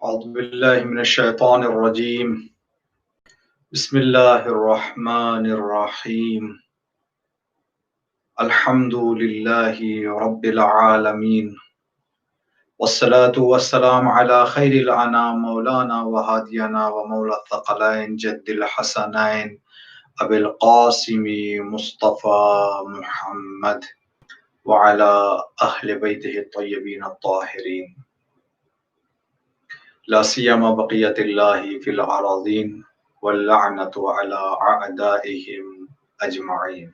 أعوذ بالله من الشيطان الرجيم. بسم الله الرحمن الرحيم. الحمد لله رب العالمين، والصلاة والسلام على خير الأنام مولانا وهادينا ومولى الثقلين جد الحسنين أبي القاسم مصطفى محمد وعلى أهل بيته الطيبين الطاهرين، لا سيما بقية الله في الأراضين واللعنة على أعدائهم اجمعین۔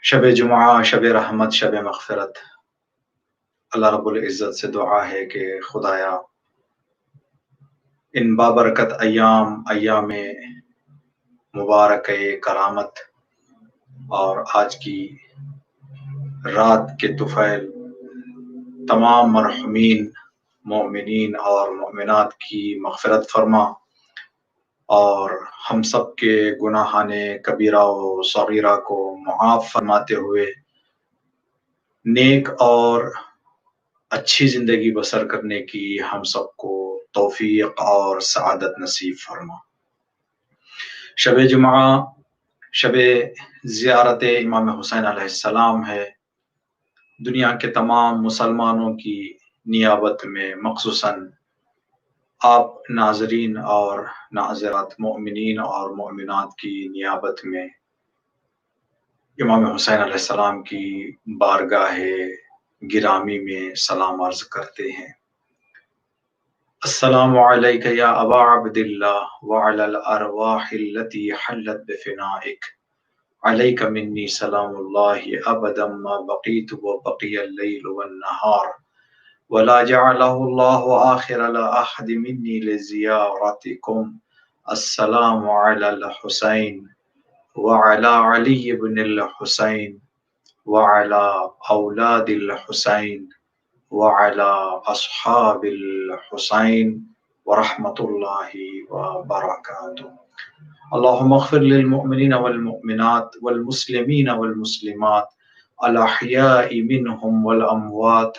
شب جمعہ، شب رحمت، شب مغفرت، اللہ رب العزت سے دعا ہے کہ خدایا ان بابرکت ایام مبارک کرامت اور آج کی رات کے طفیل تمام مرحومین مومنین اور مومنات کی مغفرت فرما، اور ہم سب کے گناہان کبیرہ و صغیرہ کو معاف فرماتے ہوئے نیک اور اچھی زندگی بسر کرنے کی ہم سب کو توفیق اور سعادت نصیب فرما۔ شب جمعہ شب زیارت امام حسین علیہ السلام ہے۔ دنیا کے تمام مسلمانوں کی نیابت میں، مخصوصاً آپ ناظرین اور ناظرات مومنین اور مومنات کی نیابت میں امام حسین علیہ السلام کی بارگاہ گرامی میں سلام عرض کرتے ہیں۔ السلام علیک یا ابا عبداللہ وعلی الارواح التي حلت بفنائک، علیک منی سلام اللہ ابدا ما بقیت وبقی اللیل والنہار، ولا جعلہ اللہ آخر لأحد منی لزیارتکم۔ السلام علی الحسین وعلی علی بن الحسین وعلی اولاد الحسین وعلی اصحاب الحسین ورحمۃ اللہ وبرکاتہ۔ اللہم اغفر للمؤمنین والمؤمنات والمسلمین والمسلمات الاحیاء منہم والاموات،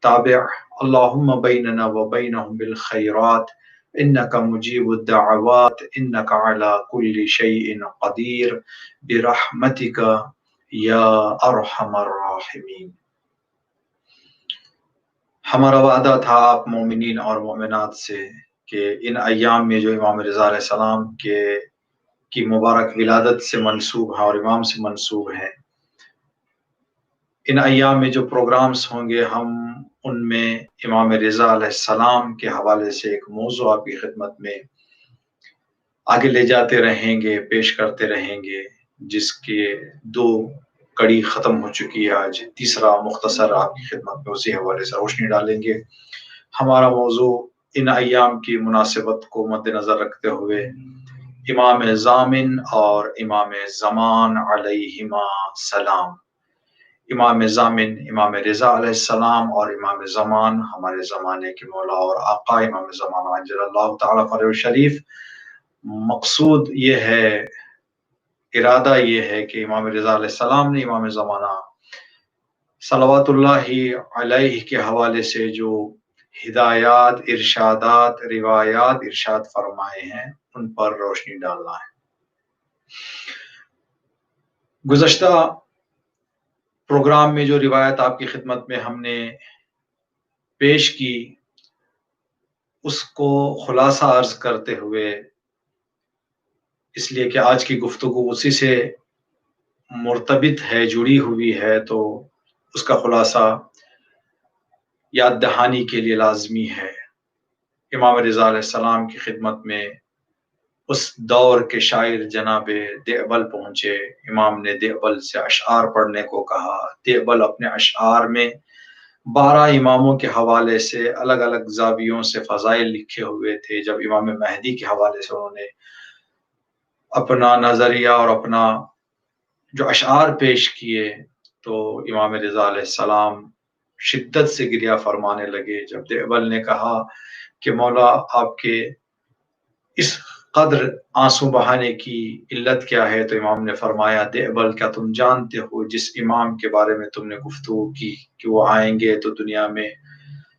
تابع اللہم بیننا وبینہم بالخیرات انک مجیب الدعوات انک علی کل شیء قدیر برحمتک یا ارحم الراحمین۔ ہمارا وعدہ تھا آپ مومنین اور مومنات سے کہ ان ایام میں جو امام رضا علیہ السلام کی مبارک ولادت سے منسوب ہیں اور امام سے منسوب ہیں، ان ایام میں جو پروگرامز ہوں گے ہم ان میں امام رضا علیہ السلام کے حوالے سے ایک موضوع آپ کی خدمت میں آگے لے جاتے رہیں گے، پیش کرتے رہیں گے، جس کے 2 کڑی ختم ہو چکی ہے، آج تیسرا مختصر آپ کی خدمت میں اسی حوالے سے روشنی ڈالیں گے۔ ہمارا موضوع ان ایام کی مناسبت کو مد نظر رکھتے ہوئے امام ضامن اور امام زمان علیہما السلام، امام ضامن امام رضا علیہ السلام اور امام زمان ہمارے زمانے کے مولا اور آقا امام زمان عجل اللہ تعالیٰ فرجہ الشریف۔ مقصود یہ ہے، ارادہ یہ ہے کہ امام رضا علیہ السلام نے امام زمانہ صلوات اللہ علیہ کے حوالے سے جو ہدایات، ارشادات، روایات ارشاد فرمائے ہیں ان پر روشنی ڈالنا ہے۔ گزشتہ پروگرام میں جو روایت آپ کی خدمت میں ہم نے پیش کی اس کو خلاصہ عرض کرتے ہوئے، اس لیے کہ آج کی گفتگو اسی سے مرتبط ہے، جڑی ہوئی ہے، تو اس کا خلاصہ یاد دہانی کے لیے لازمی ہے۔ امام رضا علیہ السلام کی خدمت میں اس دور کے شاعر جناب دیوبل پہنچے، امام نے دیوبل سے اشعار پڑھنے کو کہا۔ دیوبل اپنے اشعار میں 12 اماموں کے حوالے سے الگ الگ زاویوں سے فضائل لکھے ہوئے تھے۔ جب امام مہدی کے حوالے سے انہوں نے اپنا نظریہ اور اپنا جو اشعار پیش کیے تو امام رضا علیہ السلام شدت سے گریہ فرمانے لگے۔ جب دیوبل نے کہا کہ مولا آپ کے اس قدر آنسو بہانے کی علت کیا ہے، تو امام نے فرمایا دیوبل کیا تم جانتے ہو جس امام کے بارے میں تم نے گفتگو کی کہ وہ آئیں گے تو دنیا میں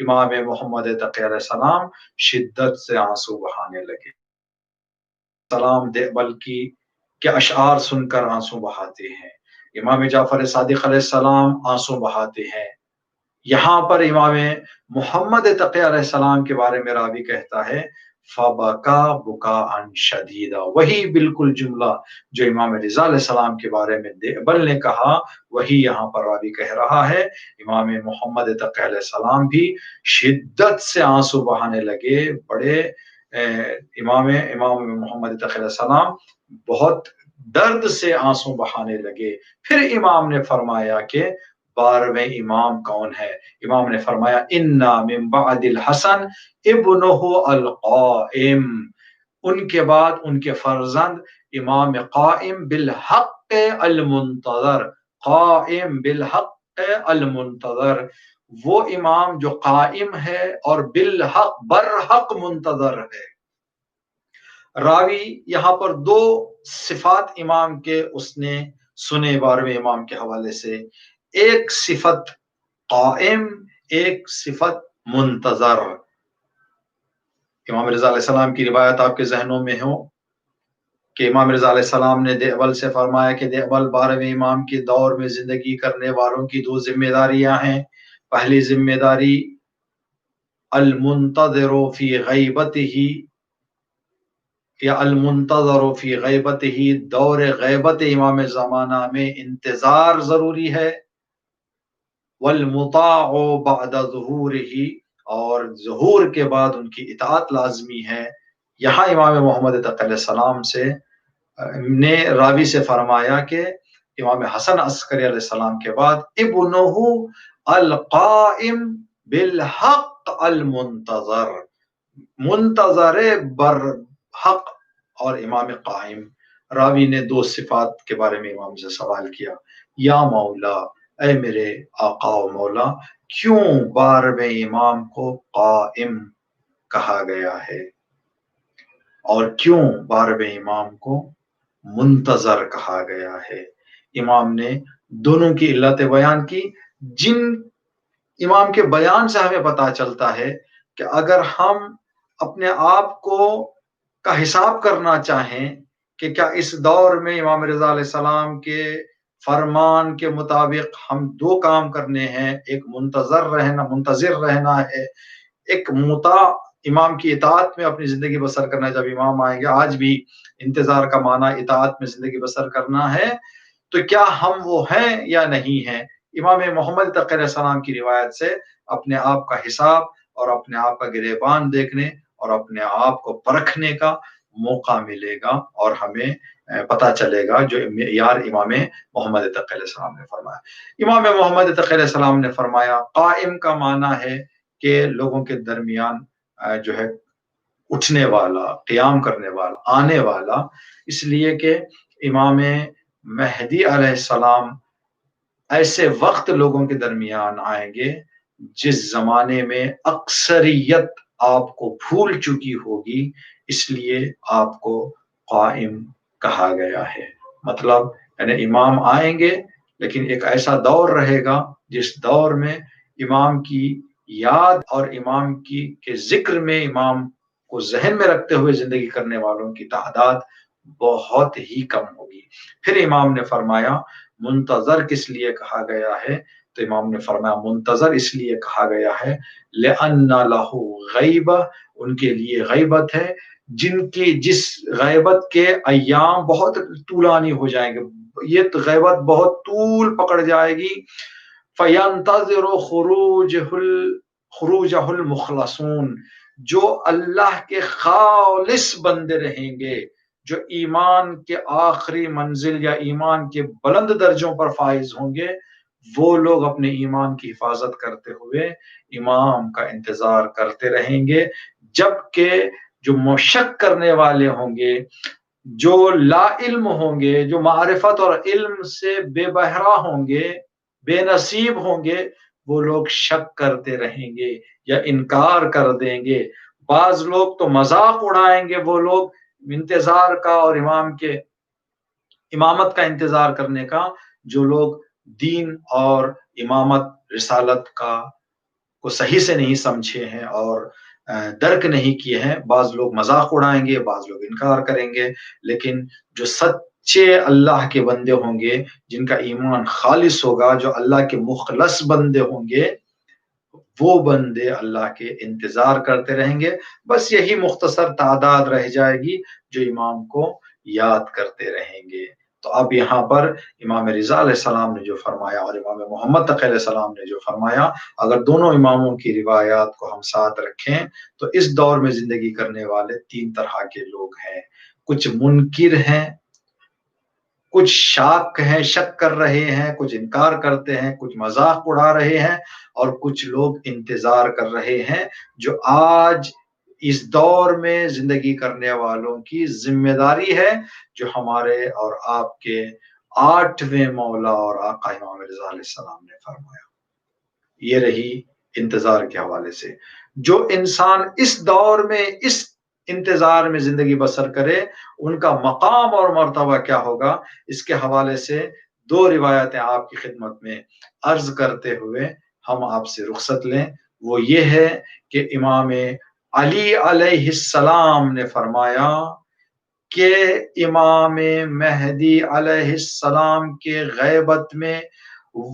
امام محمد تقی علیہ السلام شدت سے آنسو بہانے لگے۔ سلام دیوبل کے اشعار سن کر آنسو بہاتے ہیں، امام جعفر صادق علیہ السلام آنسو بہاتے ہیں۔ یہاں پر امام محمد تقی علیہ السلام کے بارے میں راوی کہتا ہے فبکا بکاء شدیدا، وہی بالکل جملہ جو امام رضا علیہ السلام کے بارے میں دیوبل نے کہا وہی یہاں پر راوی کہہ رہا ہے۔ امام محمد تقی علیہ السلام بھی شدت سے آنسو بہانے لگے، بڑے امام محمد تقی علیہ السلام بہت درد سے آنسو بہانے لگے۔ پھر امام نے فرمایا کہ 12ویں امام کون ہے؟ امام نے فرمایا انا من بعد الحسن ابنہ القائم، ان کے بعد ان کے فرزند امام قائم بالحق المنتظر، قائم بالحق المنتظر، وہ امام جو قائم ہے اور بالحق برحق منتظر ہے۔ راوی یہاں پر دو صفات امام کے اس نے سنے 12ویں امام کے حوالے سے، ایک صفت قائم، ایک صفت منتظر۔ امام رضا علیہ السلام کی روایت آپ کے ذہنوں میں ہو کہ امام رضا علیہ السلام نے دیوبل سے فرمایا کہ دیوبل 12ویں امام کے دور میں زندگی کرنے والوں کی 2 ذمہ داریاں ہیں۔ پہلی ذمہ داری المنتظر فی غیبتہ یا المنتظر فی غیبتہ، دور غیبت امام زمانہ میں انتظار ضروری ہے، والمطاع بعد ظہورہ، اور ظہور کے بعد ان کی اطاعت لازمی ہے۔ یہاں امام محمد تقی علیہ السلام سے نے راوی سے فرمایا کہ امام حسن عسکری علیہ السلام کے بعد ابنہ القائم بالحق المنتظر، منتظر برحق اور امام قائم۔ راوی نے 2 صفات کے بارے میں امام سے سوال کیا، یا مولا، اے میرے آقا و مولا، کیوں 12ویں امام کو قائم کہا گیا ہے اور کیوں 12ویں امام کو منتظر کہا گیا ہے؟ امام نے دونوں کی علتیں بیان کی، جن امام کے بیان سے ہمیں پتہ چلتا ہے کہ اگر ہم اپنے آپ کو کا حساب کرنا چاہیں کہ کیا اس دور میں امام رضا علیہ السلام کے فرمان کے مطابق ہم 2 کام کرنے ہیں، ایک منتظر رہنا ہے، ایک مطاع امام کی اطاعت میں اپنی زندگی بسر کرنا ہے۔ جب امام آئیں گے، آج بھی انتظار کا معنی اطاعت میں زندگی بسر کرنا ہے، تو کیا ہم وہ ہیں یا نہیں ہیں؟ امام محمد تقی علیہ السلام کی روایت سے اپنے آپ کا حساب اور اپنے آپ کا گریبان دیکھنے اور اپنے آپ کو پرکھنے کا موقع ملے گا، اور ہمیں پتہ چلے گا جو یار امام محمد تقی علیہ السلام نے فرمایا۔ امام محمد تقی علیہ السلام نے فرمایا قائم کا معنی ہے کہ لوگوں کے درمیان جو ہے اٹھنے والا، قیام کرنے والا، آنے والا، اس لیے کہ امام مہدی علیہ السلام ایسے وقت لوگوں کے درمیان آئیں گے جس زمانے میں اکثریت آپ کو بھول چکی ہوگی، اس لیے آپ کو قائم کہا گیا ہے۔ مطلب یعنی امام آئیں گے لیکن ایک ایسا دور رہے گا جس دور میں امام کی یاد اور امام کے ذکر میں امام کو ذہن میں رکھتے ہوئے زندگی کرنے والوں کی تعداد بہت ہی کم ہوگی۔ پھر امام نے فرمایا منتظر کس لیے کہا گیا ہے؟ تو امام نے فرمایا منتظر اس لیے کہا گیا ہے لأن لہ غیبہ، ان کے لیے غیبت ہے، جس غیبت کے ایام بہت طولانی ہو جائیں گے، یہ غیبت بہت طول پکڑ جائے گی۔ فینتظر خروجہ المخلصون، جو اللہ کے خالص بندے رہیں گے، جو ایمان کے آخری منزل یا ایمان کے بلند درجوں پر فائز ہوں گے، وہ لوگ اپنے ایمان کی حفاظت کرتے ہوئے امام کا انتظار کرتے رہیں گے، جبکہ جو مشق کرنے والے ہوں گے، جو لا علم ہوں گے، جو معرفت اور علم سے بے بہرا ہوں گے، بے نصیب ہوں گے، وہ لوگ شک کرتے رہیں گے یا انکار کر دیں گے۔ بعض لوگ تو مذاق اڑائیں گے، وہ لوگ انتظار کا اور امامت کا انتظار کرنے کا، جو لوگ دین اور امامت رسالت کا کو صحیح سے نہیں سمجھے ہیں اور درک نہیں کیے ہیں. بعض لوگ مذاق اڑائیں گے، بعض لوگ انکار کریں گے، لیکن جو سچے اللہ کے بندے ہوں گے، جن کا ایمان خالص ہوگا، جو اللہ کے مخلص بندے ہوں گے، وہ بندے اللہ کے انتظار کرتے رہیں گے. بس یہی مختصر تعداد رہ جائے گی جو امام کو یاد کرتے رہیں گے. تو اب یہاں پر امام رضا علیہ السلام نے جو فرمایا اور امام محمد تقی علیہ السلام نے جو فرمایا، اگر دونوں اماموں کی روایات کو ہم ساتھ رکھیں تو اس دور میں زندگی کرنے والے تین طرح کے لوگ ہیں. کچھ منکر ہیں، کچھ شاک ہیں، شک کر رہے ہیں، کچھ انکار کرتے ہیں، کچھ مذاق اڑا رہے ہیں، اور کچھ لوگ انتظار کر رہے ہیں، جو آج اس دور میں زندگی کرنے والوں کی ذمہ داری ہے، جو ہمارے اور آپ کے 8ویں مولا اور آقا امام رضا علیہ السلام نے فرمایا. یہ رہی انتظار کے حوالے سے. جو انسان اس دور میں اس انتظار میں زندگی بسر کرے، ان کا مقام اور مرتبہ کیا ہوگا، اس کے حوالے سے 2 روایتیں آپ کی خدمت میں عرض کرتے ہوئے ہم آپ سے رخصت لیں. وہ یہ ہے کہ امام علی علیہ السلام نے فرمایا کہ امام مہدی علیہ السلام کے غیبت میں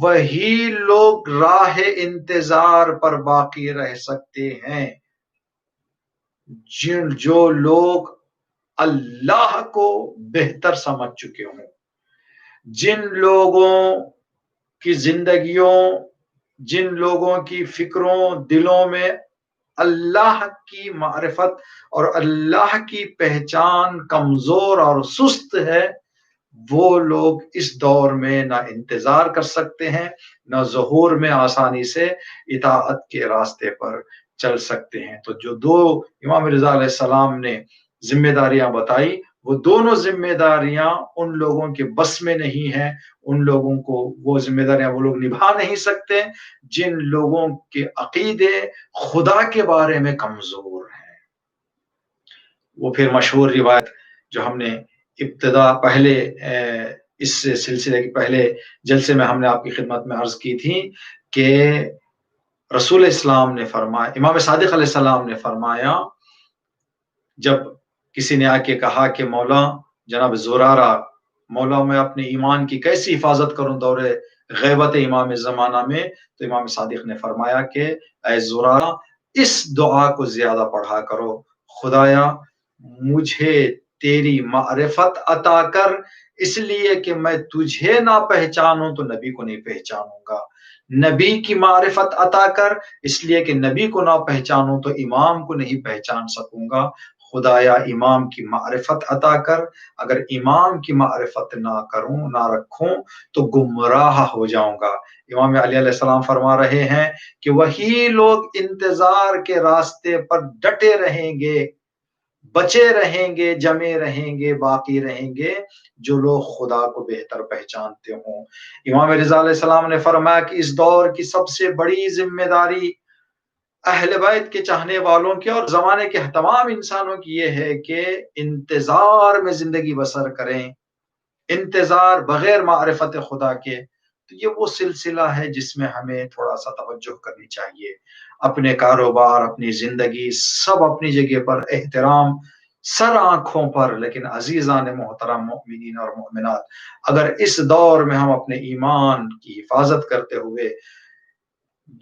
وہی لوگ راہ انتظار پر باقی رہ سکتے ہیں جو لوگ اللہ کو بہتر سمجھ چکے ہوں، جن لوگوں کی زندگیوں، جن لوگوں کی فکروں، دلوں میں اللہ کی معرفت اور اللہ کی پہچان کمزور اور سست ہے، وہ لوگ اس دور میں نہ انتظار کر سکتے ہیں، نہ ظہور میں آسانی سے اطاعت کے راستے پر چل سکتے ہیں. تو جو 2 امام رضا علیہ السلام نے ذمہ داریاں بتائی، وہ دونوں ذمہ داریاں ان لوگوں کے بس میں نہیں ہیں. ان لوگوں کو وہ ذمہ داریاں وہ لوگ نبھا نہیں سکتے جن لوگوں کے عقیدے خدا کے بارے میں کمزور ہیں. وہ پھر مشہور روایت جو ہم نے ابتدا پہلے اس سلسلے کے پہلے جلسے میں ہم نے آپ کی خدمت میں عرض کی تھی کہ رسول اسلام نے فرمایا، امام صادق علیہ السلام نے فرمایا، جب کسی نے آ کے کہا کہ مولا جناب زرارہ، مولا میں اپنے ایمان کی کیسی حفاظت کروں دور غیبت امام زمانہ میں، تو امام صادق نے فرمایا کہ اے زرارہ، اس دعا کو زیادہ پڑھا کرو، خدایا مجھے تیری معرفت عطا کر، اس لیے کہ میں تجھے نہ پہچانوں تو نبی کو نہیں پہچانوں گا، نبی کی معرفت عطا کر، اس لیے کہ نبی کو نہ پہچانوں تو امام کو نہیں پہچان سکوں گا، خدایا امام کی معرفت عطا کر، اگر امام کی معرفت نہ کروں، نہ رکھوں تو گمراہ ہو جاؤں گا. امام علی علیہ السلام فرما رہے ہیں کہ وہی لوگ انتظار کے راستے پر ڈٹے رہیں گے، بچے رہیں گے، جمے رہیں گے، باقی رہیں گے، جو لوگ خدا کو بہتر پہچانتے ہوں. امام رضا علیہ السلام نے فرمایا کہ اس دور کی سب سے بڑی ذمہ داری اہل بیت کے چاہنے والوں کی اور زمانے کے تمام انسانوں کی یہ ہے کہ انتظار میں زندگی بسر کریں، انتظار بغیر معرفت خدا کے. تو یہ وہ سلسلہ ہے جس میں ہمیں تھوڑا سا توجہ کرنی چاہیے. اپنے کاروبار، اپنی زندگی، سب اپنی جگہ پر احترام، سر آنکھوں پر، لیکن عزیزان محترم مؤمنین اور مؤمنات، اگر اس دور میں ہم اپنے ایمان کی حفاظت کرتے ہوئے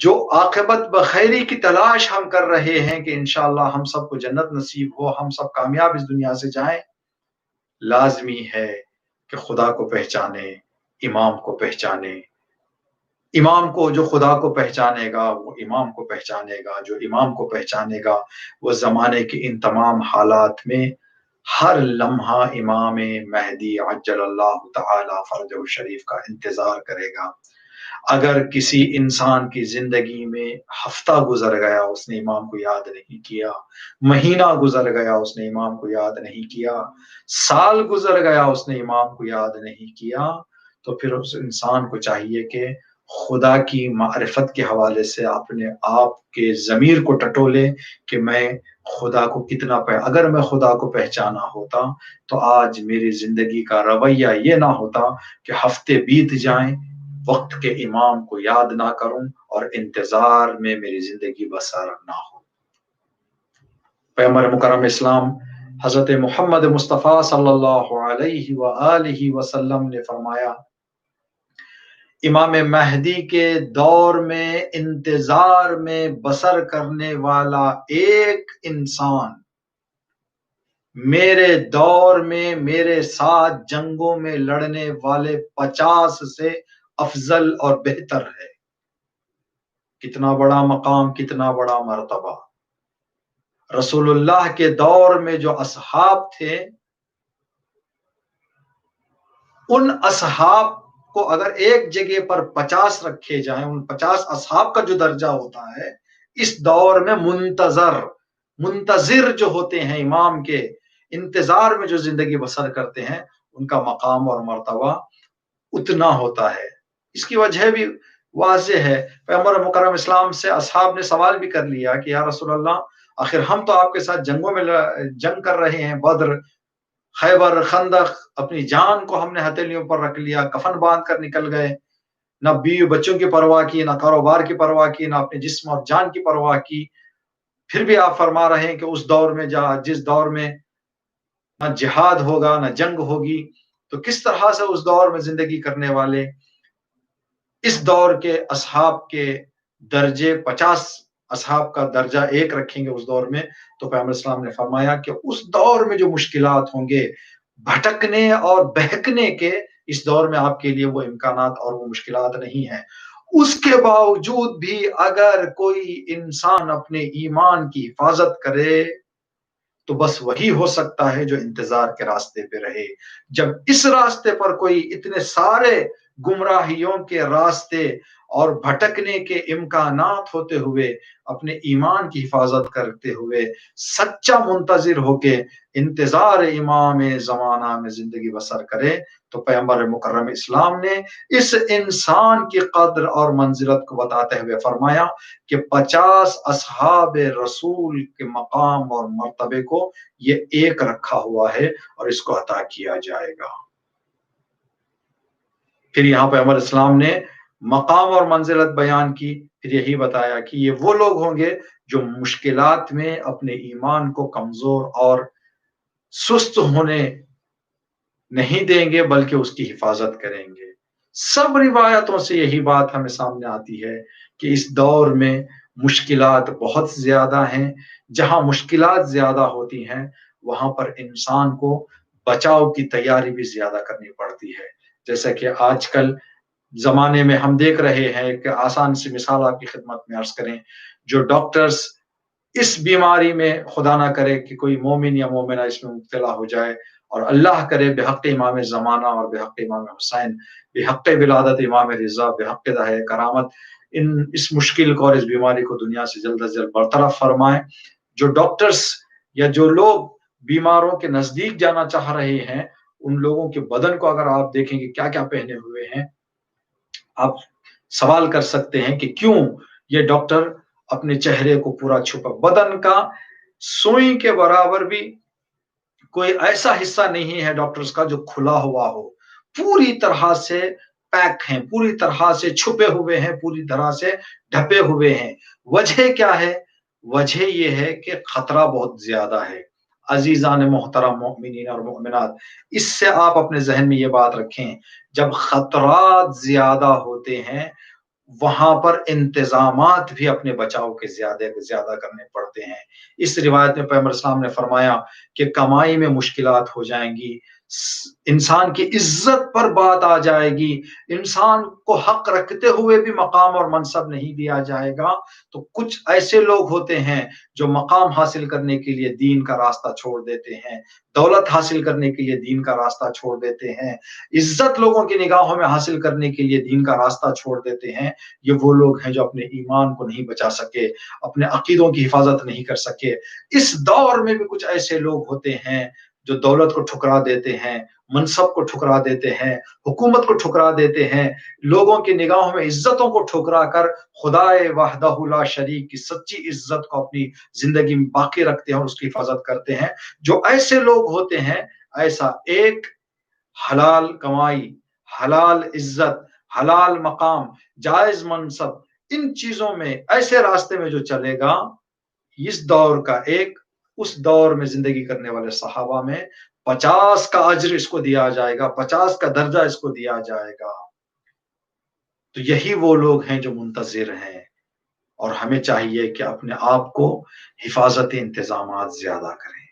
جو عاقبت بخیری کی تلاش ہم کر رہے ہیں کہ انشاءاللہ ہم سب کو جنت نصیب ہو، ہم سب کامیاب اس دنیا سے جائیں، لازمی ہے کہ خدا کو پہچانے، امام کو پہچانے. امام کو جو خدا کو پہچانے گا وہ امام کو پہچانے گا، جو امام کو پہچانے گا وہ زمانے کے ان تمام حالات میں ہر لمحہ امام مہدی عجل اللہ تعالی فرجہ شریف کا انتظار کرے گا. اگر کسی انسان کی زندگی میں ہفتہ گزر گیا اس نے امام کو یاد نہیں کیا، مہینہ گزر گیا اس نے امام کو یاد نہیں کیا، سال گزر گیا اس نے امام کو یاد نہیں کیا، تو پھر اس انسان کو چاہیے کہ خدا کی معرفت کے حوالے سے اپنے آپ کے ضمیر کو ٹٹولے کہ میں خدا کو کتنا اگر میں خدا کو پہچانا ہوتا تو آج میری زندگی کا رویہ یہ نہ ہوتا کہ ہفتے بیت جائیں، وقت کے امام کو یاد نہ کروں اور انتظار میں میری زندگی بسر نہ ہو۔ پیغمبر مکرم اسلام حضرت محمد مصطفیٰ صلی اللہ علیہ وآلہ وسلم نے فرمایا، امام مہدی کے دور میں انتظار میں بسر کرنے والا ایک انسان میرے دور میں میرے ساتھ جنگوں میں لڑنے والے 50 سے افضل اور بہتر ہے۔ کتنا بڑا مقام، کتنا بڑا مرتبہ۔ رسول اللہ کے دور میں جو اصحاب تھے، ان اصحاب کو اگر ایک جگہ پر 50 رکھے جائیں، ان 50 اصحاب کا جو درجہ ہوتا ہے، اس دور میں منتظر جو ہوتے ہیں امام کے، انتظار میں جو زندگی بسر کرتے ہیں، ان کا مقام اور مرتبہ اتنا ہوتا ہے۔ اس کی وجہ بھی واضح ہے۔ پیغمبر مکرم اسلام سے اصحاب نے سوال بھی کر لیا کہ یا رسول اللہ، آخر ہم تو آپ کے ساتھ جنگوں میں جنگ کر رہے ہیں، بدر، خیبر، خندق، اپنی جان کو ہم نے ہتھیلیوں پر رکھ لیا، کفن باندھ کر نکل گئے، نہ بیوی بچوں کی پرواہ کی، نہ کاروبار کی پرواہ کی، نہ اپنے جسم اور جان کی پرواہ کی، پھر بھی آپ فرما رہے ہیں کہ اس دور میں جس دور میں نہ جہاد ہوگا نہ جنگ ہوگی، تو کس طرح سے اس دور میں زندگی کرنے والے اس دور کے اصحاب کے درجے 50 اصحاب کا درجہ ایک رکھیں گے اس دور میں؟ تو پیغمبر اسلام نے فرمایا کہ اس دور میں جو مشکلات ہوں گے بھٹکنے اور بہکنے کے، اس دور میں آپ کے لیے وہ امکانات اور وہ مشکلات نہیں ہیں۔ اس کے باوجود بھی اگر کوئی انسان اپنے ایمان کی حفاظت کرے تو بس وہی ہو سکتا ہے جو انتظار کے راستے پہ رہے۔ جب اس راستے پر کوئی اتنے سارے گمراہیوں کے راستے اور بھٹکنے کے امکانات ہوتے ہوئے اپنے ایمان کی حفاظت کرتے ہوئے سچا منتظر ہو کے انتظار امام زمانہ میں زندگی بسر کرے، تو پیغمبر مکرم اسلام نے اس انسان کی قدر اور منزلت کو بتاتے ہوئے فرمایا کہ 50 اصحاب رسول کے مقام اور مرتبے کو یہ ایک رکھا ہوا ہے اور اس کو عطا کیا جائے گا۔ پھر یہاں پہ پیغمبر اسلام نے مقام اور منزلت بیان کی، پھر یہی بتایا کہ یہ وہ لوگ ہوں گے جو مشکلات میں اپنے ایمان کو کمزور اور سست ہونے نہیں دیں گے بلکہ اس کی حفاظت کریں گے۔ سب روایتوں سے یہی بات ہمیں سامنے آتی ہے کہ اس دور میں مشکلات بہت زیادہ ہیں۔ جہاں مشکلات زیادہ ہوتی ہیں وہاں پر انسان کو بچاؤ کی تیاری بھی زیادہ کرنی پڑتی ہے۔ جیسا کہ آج کل زمانے میں ہم دیکھ رہے ہیں کہ آسان سی مثال آپ کی خدمت میں عرض کریں، جو ڈاکٹرز اس بیماری میں خدا نہ کرے کہ کوئی مومن یا مومنہ اس میں مبتلا ہو جائے، اور اللہ کرے بحق امام زمانہ اور بحق امام حسین، بحق ولادت امام رضا، بحق دہائے کرامت، اس مشکل کو اور اس بیماری کو دنیا سے جلد از جلد برطرف فرمائیں۔ جو ڈاکٹرز یا جو لوگ بیماروں کے نزدیک جانا چاہ رہے ہیں، ان لوگوں کے بدن کو اگر آپ دیکھیں کہ کیا کیا پہنے ہوئے ہیں، آپ سوال کر سکتے ہیں کہ کیوں یہ ڈاکٹر اپنے چہرے کو پورا چھپا، بدن کا سوئی کے برابر بھی کوئی ایسا حصہ نہیں ہے ڈاکٹرز کا جو کھلا ہوا ہو، پوری طرح سے پیک ہیں، پوری طرح سے چھپے ہوئے ہیں، پوری طرح سے ڈھپے ہوئے ہیں۔ وجہ کیا ہے؟ وجہ یہ ہے کہ خطرہ بہت زیادہ ہے۔ عزیزان محترم مومنین اور مومنات، اس سے آپ اپنے ذہن میں یہ بات رکھیں، جب خطرات زیادہ ہوتے ہیں وہاں پر انتظامات بھی اپنے بچاؤ کے زیادہ کرنے پڑتے ہیں۔ اس روایت میں پیغمبر اسلام نے فرمایا کہ کمائی میں مشکلات ہو جائیں گی، انسان کی عزت پر بات آ جائے گی، انسان کو حق رکھتے ہوئے بھی مقام اور منصب نہیں دیا جائے گا، تو کچھ ایسے لوگ ہوتے ہیں جو مقام حاصل کرنے کے لیے دین کا راستہ چھوڑ دیتے ہیں، دولت حاصل کرنے کے لیے دین کا راستہ چھوڑ دیتے ہیں، عزت لوگوں کی نگاہوں میں حاصل کرنے کے لیے دین کا راستہ چھوڑ دیتے ہیں۔ یہ وہ لوگ ہیں جو اپنے ایمان کو نہیں بچا سکے، اپنے عقیدوں کی حفاظت نہیں کر سکے۔ اس دور میں بھی کچھ ایسے لوگ ہوتے ہیں جو دولت کو ٹھکرا دیتے ہیں، منصب کو ٹھکرا دیتے ہیں، حکومت کو ٹھکرا دیتے ہیں، لوگوں کی نگاہوں میں عزتوں کو ٹھکرا کر خدائے وحدہ لا شریک کی سچی عزت کو اپنی زندگی میں باقی رکھتے ہیں اور اس کی حفاظت کرتے ہیں۔ جو ایسے لوگ ہوتے ہیں، ایسا ایک حلال کمائی، حلال عزت، حلال مقام، جائز منصب، ان چیزوں میں ایسے راستے میں جو چلے گا، اس دور کا ایک اس دور میں زندگی کرنے والے صحابہ میں 50 کا اجر اس کو دیا جائے گا، 50 کا درجہ اس کو دیا جائے گا۔ تو یہی وہ لوگ ہیں جو منتظر ہیں، اور ہمیں چاہیے کہ اپنے آپ کو حفاظتی انتظامات زیادہ کریں۔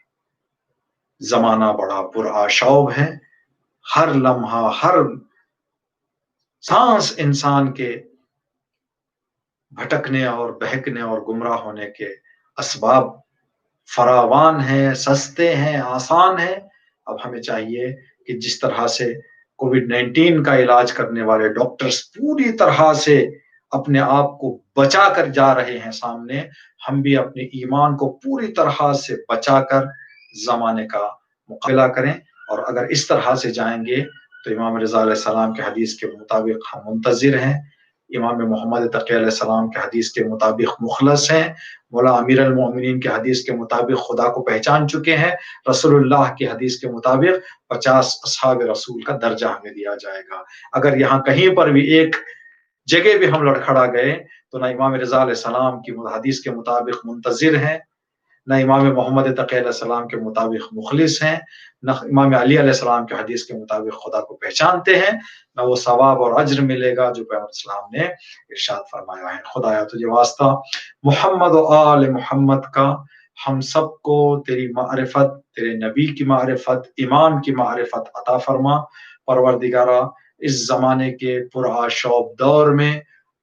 زمانہ بڑا پرآشوب ہے، ہر لمحہ، ہر سانس انسان کے بھٹکنے اور بہکنے اور گمراہ ہونے کے اسباب فراوان ہیں، سستے ہیں، آسان ہیں۔ اب ہمیں چاہیے کہ جس طرح سے کووڈ-19 کا علاج کرنے والے ڈاکٹرز پوری طرح سے اپنے آپ کو بچا کر جا رہے ہیں سامنے، ہم بھی اپنے ایمان کو پوری طرح سے بچا کر زمانے کا مقابلہ کریں، اور اگر اس طرح سے جائیں گے تو امام رضا علیہ السلام کے حدیث کے مطابق ہم منتظر ہیں، امام محمد تقی علیہ السلام کے حدیث کے مطابق مخلص ہیں، مولا امیر المومنین کے حدیث کے مطابق خدا کو پہچان چکے ہیں، رسول اللہ کے حدیث کے مطابق 50 اصحاب رسول کا درجہ ہمیں دیا جائے گا۔ اگر یہاں کہیں پر بھی ایک جگہ بھی ہم لڑکھڑا گئے تو نہ امام رضا علیہ السلام کی حدیث کے مطابق منتظر ہیں، نہ امام محمد تقی علیہ السلام کے مطابق مخلص ہیں، نہ امام علی علیہ السلام کے حدیث کے مطابق خدا کو پہچانتے ہیں، نہ وہ ثواب اور اجر ملے گا جو پیغمبر اسلام نے ارشاد فرمایا ہے۔ خدایا تجھے واسطہ محمد و آل محمد کا، ہم سب کو تیری معرفت، تیرے نبی کی معرفت، ایمان کی معرفت عطا فرما۔ پروردگارا اس زمانے کے پرآشوب دور میں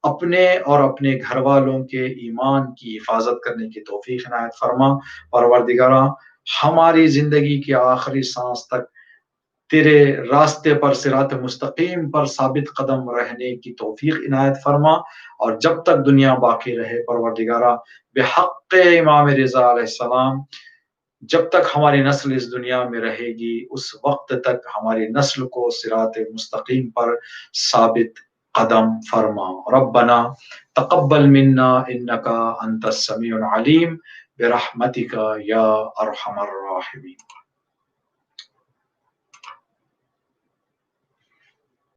اپنے اور اپنے گھر والوں کے ایمان کی حفاظت کرنے کی توفیق عنایت فرما۔ پروردگارا ہماری زندگی کی آخری سانس تک تیرے راستے پر، صراط مستقیم پر ثابت قدم رہنے کی توفیق عنایت فرما، اور جب تک دنیا باقی رہے پروردگارا بحق امام رضا علیہ السلام، جب تک ہماری نسل اس دنیا میں رہے گی اس وقت تک ہماری نسل کو صراط مستقیم پر ثابت قدم فرما۔ ربنا تقبل منا انک انت السمیع العلیم برحمتک یا ارحم الراحمین۔